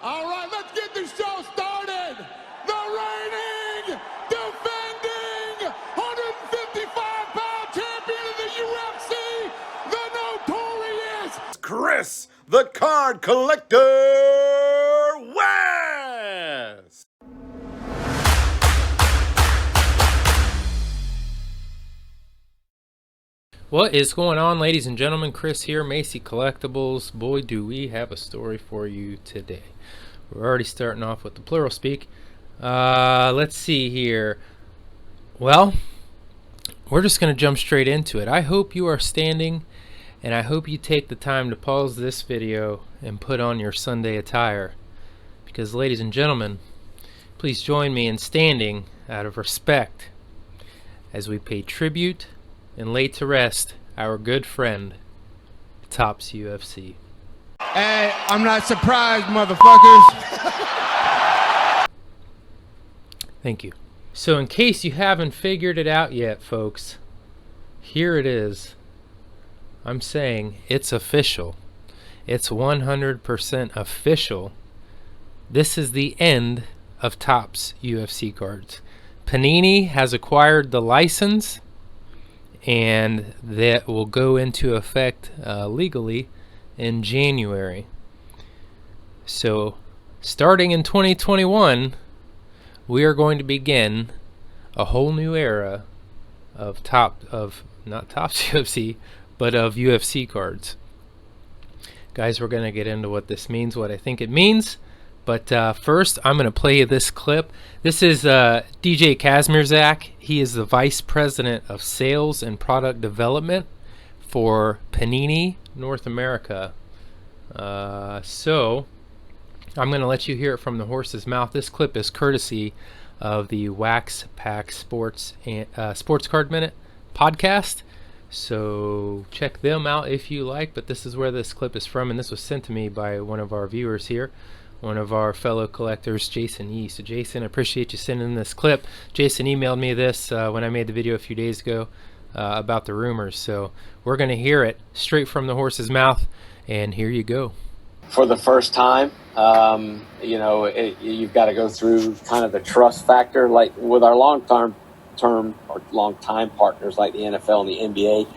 All right, let's get the show started. The reigning, defending, 155-pound champion of the UFC, the notorious Chris, the card collector, West. What is going on, ladies and gentlemen? Chris here, Macy Collectibles. Boy, do we have a story for you today. We're already starting off with the plural speak. Let's see here. Well, we're just going to jump straight into it. I hope you are standing, and I hope you take the time to pause this video and put on your Sunday attire. Because, ladies and gentlemen, please join me in standing out of respect as we pay tribute and lay to rest our good friend, Topps UFC. Hey, I'm not surprised, motherfuckers. Thank you. So in case you haven't figured it out yet, folks, here it is. I'm saying it's official. It's 100% official. This is the end of Topps UFC cards. Panini has acquired the license, and that will go into effect legally in January. So starting in 2021, we are going to begin a whole new era of not Topps UFC, but of UFC cards. Guys, we're going to get into what this means, what I think it means. But first, I'm going to play you this clip. This is DJ Kazmierzak. He is the Vice President of Sales and Product Development for Panini North America. So I'm going to let you hear it from the horse's mouth. This clip is courtesy of the Wax Pack Sports Card Minute podcast. So check them out if you like. But this is where this clip is from, and this was sent to me by one of our viewers here, one of our fellow collectors, Jason E. So Jason, I appreciate you sending this clip. Jason emailed me this when I made the video a few days ago about the rumors. So we're going to hear it straight from the horse's mouth, and here you go. For the first time, you've got to go through kind of the trust factor, like with our long-time partners like the NFL and the NBA.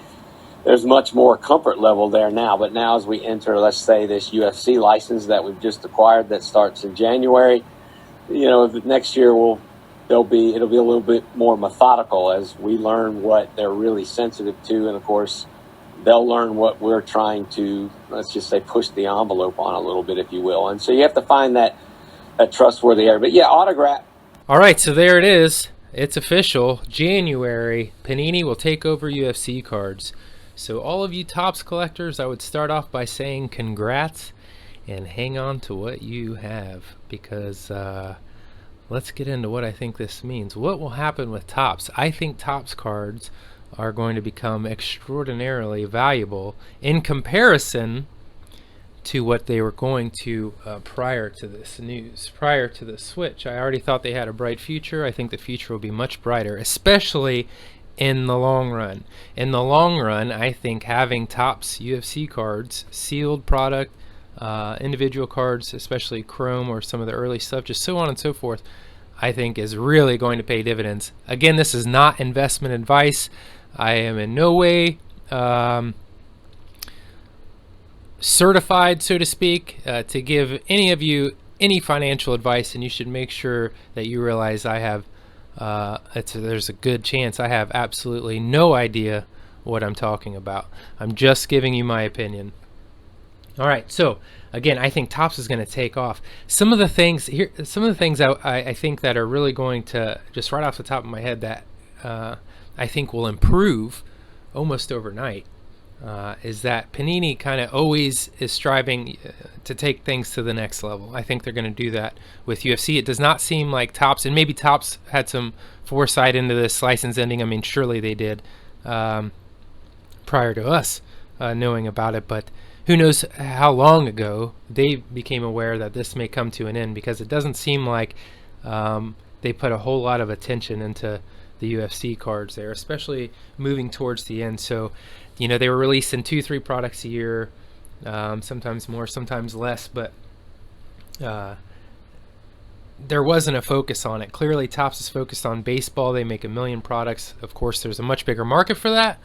There's much more comfort level there now, but now as we enter, let's say, this UFC license that we've just acquired that starts in January, next year it'll be a little bit more methodical as we learn what they're really sensitive to, and of course they'll learn what we're trying to, let's just say, push the envelope on a little bit, if you will. And so you have to find that trustworthy area. But yeah, autograph. All right, so there it is. It's official. January, Panini will take over UFC cards. So all of you Topps collectors, I would start off by saying congrats and hang on to what you have, because let's get into what I think this means. What will happen with Topps? I think Topps cards are going to become extraordinarily valuable in comparison to what they were going to prior to this news, prior to the switch. I already thought they had a bright future. I think the future will be much brighter, especially in the long run. In the long run, I think having Topps UFC cards, sealed product, individual cards, especially Chrome or some of the early stuff, just so on and so forth, I think is really going to pay dividends. Again, this is not investment advice. I am in no way certified, so to speak, to give any of you any financial advice, and you should make sure that you realize I have there's a good chance I have absolutely no idea what I'm talking about. I'm just giving you my opinion. All right, so again, I think Topps is going to take off. Some of the things here, I think that are really going to, just right off the top of my head, that I think will improve almost overnight, is that Panini kind of always is striving to take things to the next level. I think they're going to do that with UFC. It does not seem like Topps, and maybe Topps had some foresight into this license ending. I mean, surely they did prior to us knowing about it, but who knows how long ago they became aware that this may come to an end, because it doesn't seem like they put a whole lot of attention into the UFC cards there, especially moving towards the end. So, they were releasing 2-3 products a year, sometimes more, sometimes less, but there wasn't a focus on it. Clearly, Topps is focused on baseball. They make 1 million products. Of course, there's a much bigger market for that,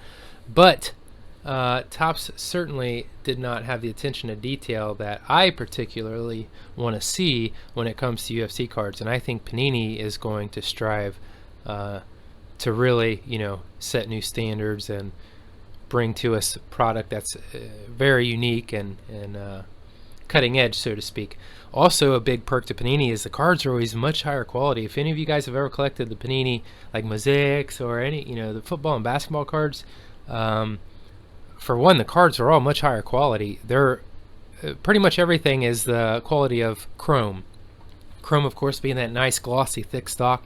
but Topps certainly did not have the attention to detail that I particularly want to see when it comes to UFC cards. And I think Panini is going to strive to really, set new standards and bring to us a product that's very unique and cutting edge, so to speak. Also, a big perk to Panini is the cards are always much higher quality. If any of you guys have ever collected the Panini like mosaics or any, the football and basketball cards, for one, the cards are all much higher quality. They're pretty much everything is the quality of chrome. Chrome, of course, being that nice glossy thick stock.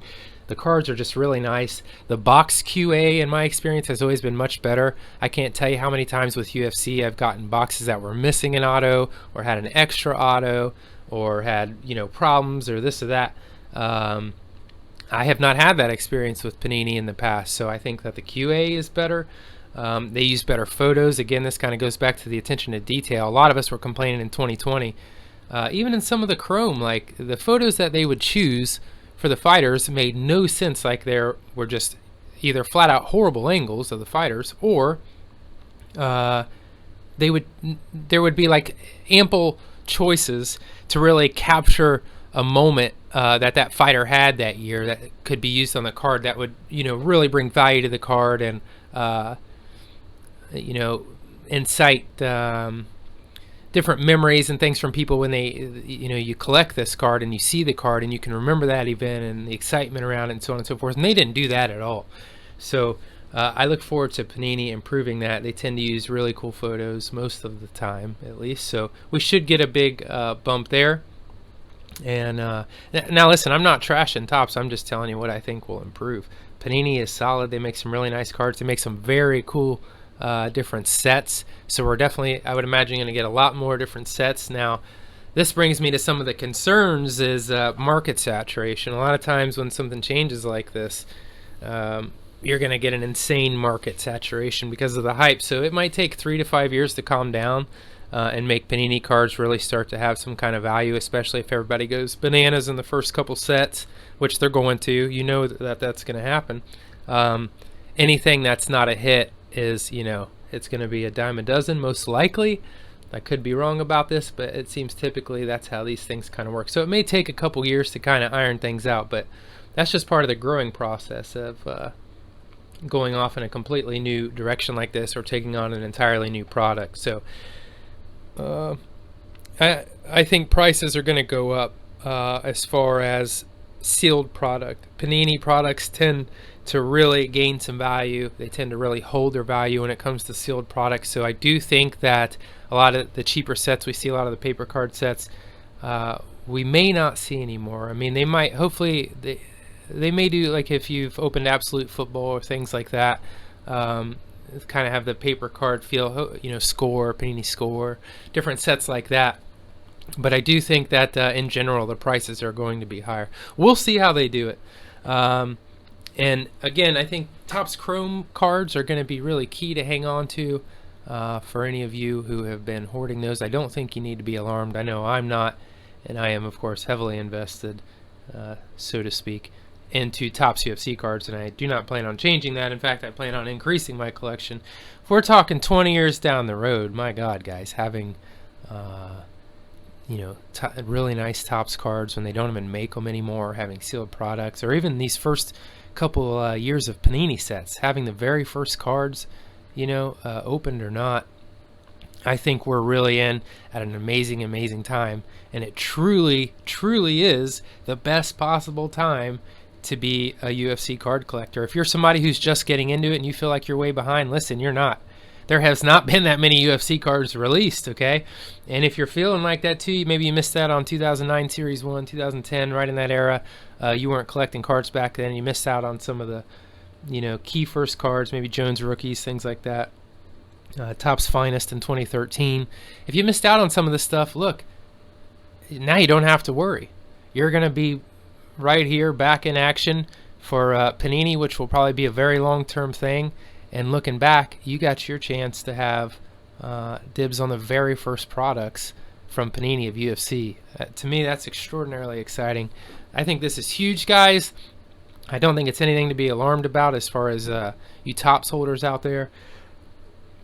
The cards are just really nice. The box QA, in my experience, has always been much better. I can't tell you how many times with UFC I've gotten boxes that were missing an auto or had an extra auto or had, problems or this or that. I have not had that experience with Panini in the past, so I think that the QA is better. They use better photos. Again, this kind of goes back to the attention to detail. A lot of us were complaining in 2020, even in some of the chrome, like the photos that they would choose for the fighters made no sense. Like there were just either flat out horrible angles of the fighters, or there would be like ample choices to really capture a moment that fighter had that year that could be used on the card that would really bring value to the card and incite different memories and things from people when they, you collect this card and you see the card and you can remember that event and the excitement around it and so on and so forth. And they didn't do that at all. So I look forward to Panini improving that. They tend to use really cool photos most of the time, at least. So we should get a big bump there. And now listen, I'm not trashing Topps. I'm just telling you what I think will improve. Panini is solid. They make some really nice cards. They make some very cool different sets. So we're definitely, I would imagine, going to get a lot more different sets. Now, this brings me to some of the concerns is market saturation. A lot of times when something changes like this, you're going to get an insane market saturation because of the hype. So it might take 3 to 5 years to calm down and make Panini cards really start to have some kind of value, especially if everybody goes bananas in the first couple sets, which they're going to. That's going to happen. Anything that's not a hit is, it's going to be a dime a dozen, most likely. I could be wrong about this, but it seems typically that's how these things kind of work. So it may take a couple years to kind of iron things out, but that's just part of the growing process of going off in a completely new direction like this or taking on an entirely new product. So I think prices are going to go up as far as sealed product. Panini products tend to really gain some value. They tend to really hold their value when it comes to sealed products. So I do think that a lot of the cheaper sets, we see a lot of the paper card sets, we may not see anymore. I mean, they might, hopefully, they may do, like if you've opened Absolute Football or things like that, kind of have the paper card feel, Score, Panini Score, different sets like that. But I do think that in general, the prices are going to be higher. We'll see how they do it. And again, I think Topps Chrome cards are going to be really key to hang on to for any of you who have been hoarding those. I don't think you need to be alarmed. I know I'm not, and I am, of course, heavily invested, so to speak, into Topps UFC cards, and I do not plan on changing that. In fact, I plan on increasing my collection. If we're talking 20 years down the road, my God, guys, having really nice Topps cards when they don't even make them anymore, having sealed products, or even these first couple years of Panini sets, having the very first cards, opened or not, I think we're really in at an amazing time, and it truly is the best possible time to be a UFC card collector. If you're somebody who's just getting into it and you feel like you're way behind, listen, you're not. There has not been that many UFC cards released, okay? And if you're feeling like that too, maybe you missed out on 2009 Series 1, 2010, right in that era. You weren't collecting cards back then. You missed out on some of the, key first cards, maybe Jones rookies, things like that. Topps Finest in 2013. If you missed out on some of this stuff, look, now you don't have to worry. You're going to be right here back in action for Panini, which will probably be a very long-term thing. And looking back, you got your chance to have dibs on the very first products from Panini of UFC. To me, that's extraordinarily exciting. I think this is huge, guys. I don't think it's anything to be alarmed about as far as you Topps holders out there.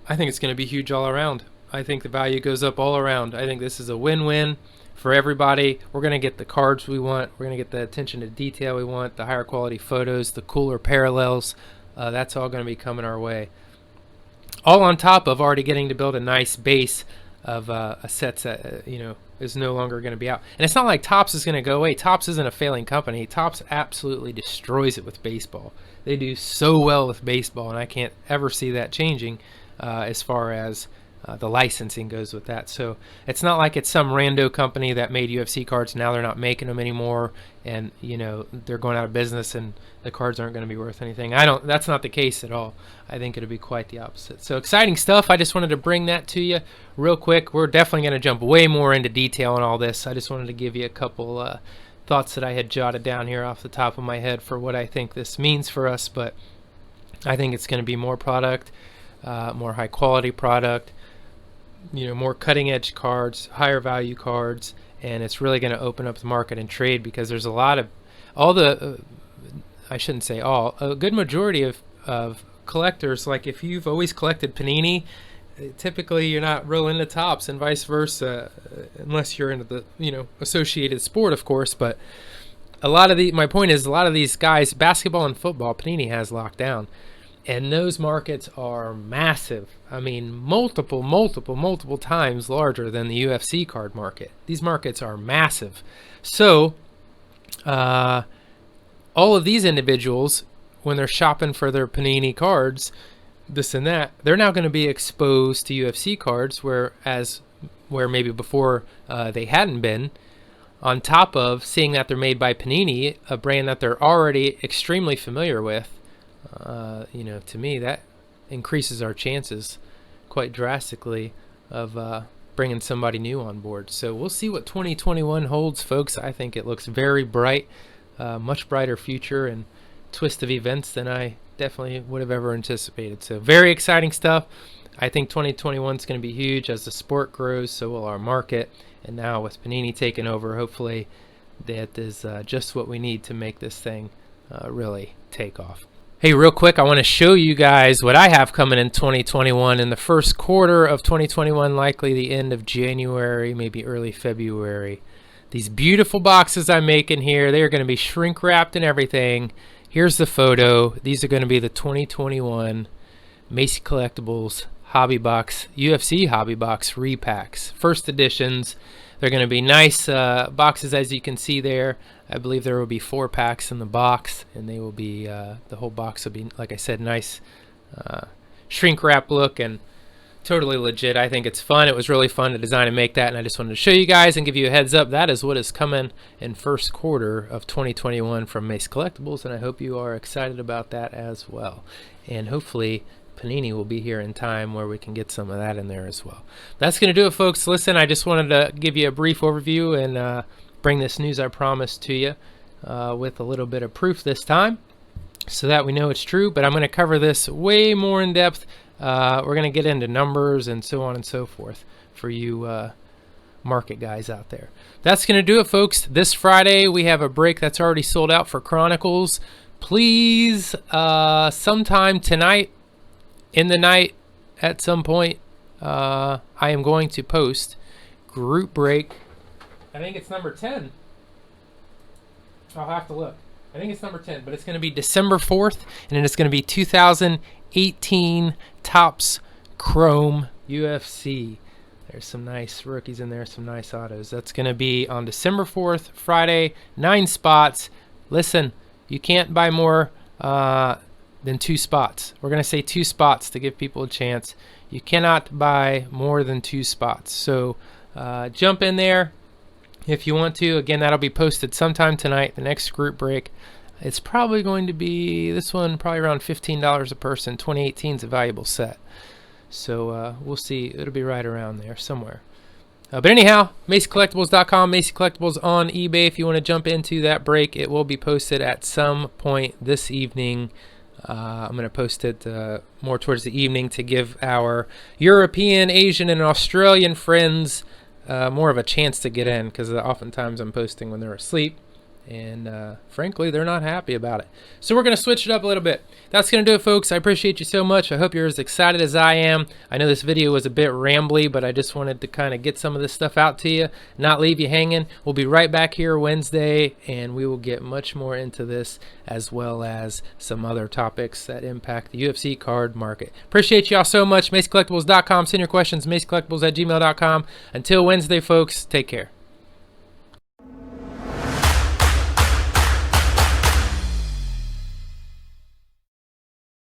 I think it's going to be huge all around. I think the value goes up all around. I think this is a win-win for everybody. We're going to get the cards we want. We're going to get the attention to detail we want, the higher quality photos, the cooler parallels. That's all going to be coming our way. All on top of already getting to build a nice base of a set that is no longer going to be out. And it's not like Topps is going to go away. Topps isn't a failing company. Topps absolutely destroys it with baseball. They do so well with baseball, and I can't ever see that changing as far as the licensing goes with that. So it's not like it's some rando company that made UFC cards. Now they're not making them anymore, and they're going out of business, and the cards aren't going to be worth anything. That's not the case at all. I think it'll be quite the opposite. So exciting stuff. I just wanted to bring that to you real quick. We're definitely going to jump way more into detail on all this. I just wanted to give you a couple thoughts that I had jotted down here off the top of my head for what I think this means for us. But I think it's going to be more product, more high quality product, more cutting edge cards, higher value cards, and it's really going to open up the market and trade, because there's a lot of I shouldn't say all, a good majority of collectors. Like if you've always collected Panini, typically you're not real into Topps, and vice versa, unless you're into the associated sport, of course. But my point is, a lot of these guys, basketball and football, Panini has locked down. And those markets are massive. I mean, multiple times larger than the UFC card market. These markets are massive. So, all of these individuals, when they're shopping for their Panini cards, this and that, they're now going to be exposed to UFC cards, where maybe before they hadn't been, on top of seeing that they're made by Panini, a brand that they're already extremely familiar with. To me, that increases our chances quite drastically of bringing somebody new on board. So we'll see what 2021 holds, folks. I think it looks very bright, much brighter future and twist of events than I definitely would have ever anticipated. So very exciting stuff. I think 2021 is going to be huge as the sport grows. So will our market. And now with Panini taking over, hopefully that is just what we need to make this thing really take off. Hey, real quick, I want to show you guys what I have coming in 2021 in the first quarter of 2021, likely the end of January, maybe early February. These beautiful boxes I'm making here, they are going to be shrink wrapped and everything. Here's the photo. These are going to be the 2021 Macy Collectibles Hobby Box, UFC Hobby Box repacks, first editions. They're going to be nice boxes, as you can see there. I believe there will be 4 packs in the box, and they will be the whole box will be, like I said, nice shrink wrap look and totally legit. I think it's fun. It was really fun to design and make that, and I just wanted to show you guys and give you a heads up. That is what is coming in first quarter of 2021 from Mace Collectibles, and I hope you are excited about that as well. And hopefully Panini will be here in time where we can get some of that in there as well. That's going to do it, folks. Listen, I just wanted to give you a brief overview and bring this news I promised to you with a little bit of proof this time so that we know it's true. But I'm going to cover this way more in depth. We're going to get into numbers and so on and so forth for you market guys out there. That's going to do it, folks. This Friday we have a break that's already sold out for Chronicles. Please, sometime tonight, in the night, at some point, I am going to post group break. I think it's number 10. I'll have to look. I think it's number 10, but it's going to be December 4th, and then it's going to be 2018 Topps Chrome UFC. There's some nice rookies in there, some nice autos. That's going to be on December 4th, Friday, 9 spots. Listen, you can't buy more than 2 spots. We're going to say 2 spots to give people a chance. You cannot buy more than 2 spots. So jump in there if you want to. Again, that'll be posted sometime tonight, the next group break. It's probably going to be, this one, probably around $15 a person. 2018 is a valuable set. So we'll see. It'll be right around there somewhere. But anyhow, MacyCollectibles.com, Macy Collectibles on eBay. If you want to jump into that break, it will be posted at some point this evening. I'm going to post it more towards the evening to give our European, Asian, and Australian friends more of a chance to get in, because oftentimes I'm posting when they're asleep, and frankly, they're not happy about it. So we're going to switch it up a little bit. That's going to do it, folks. I appreciate you so much. I hope you're as excited as I am. I know this video was a bit rambly, but I just wanted to kind of get some of this stuff out to you, not leave you hanging. We'll be right back here Wednesday, and we will get much more into this, as well as some other topics that impact the UFC card market. Appreciate y'all so much. MacyCollectibles.com. Send your questions, MacyCollectibles@gmail.com. Until Wednesday, folks, take care.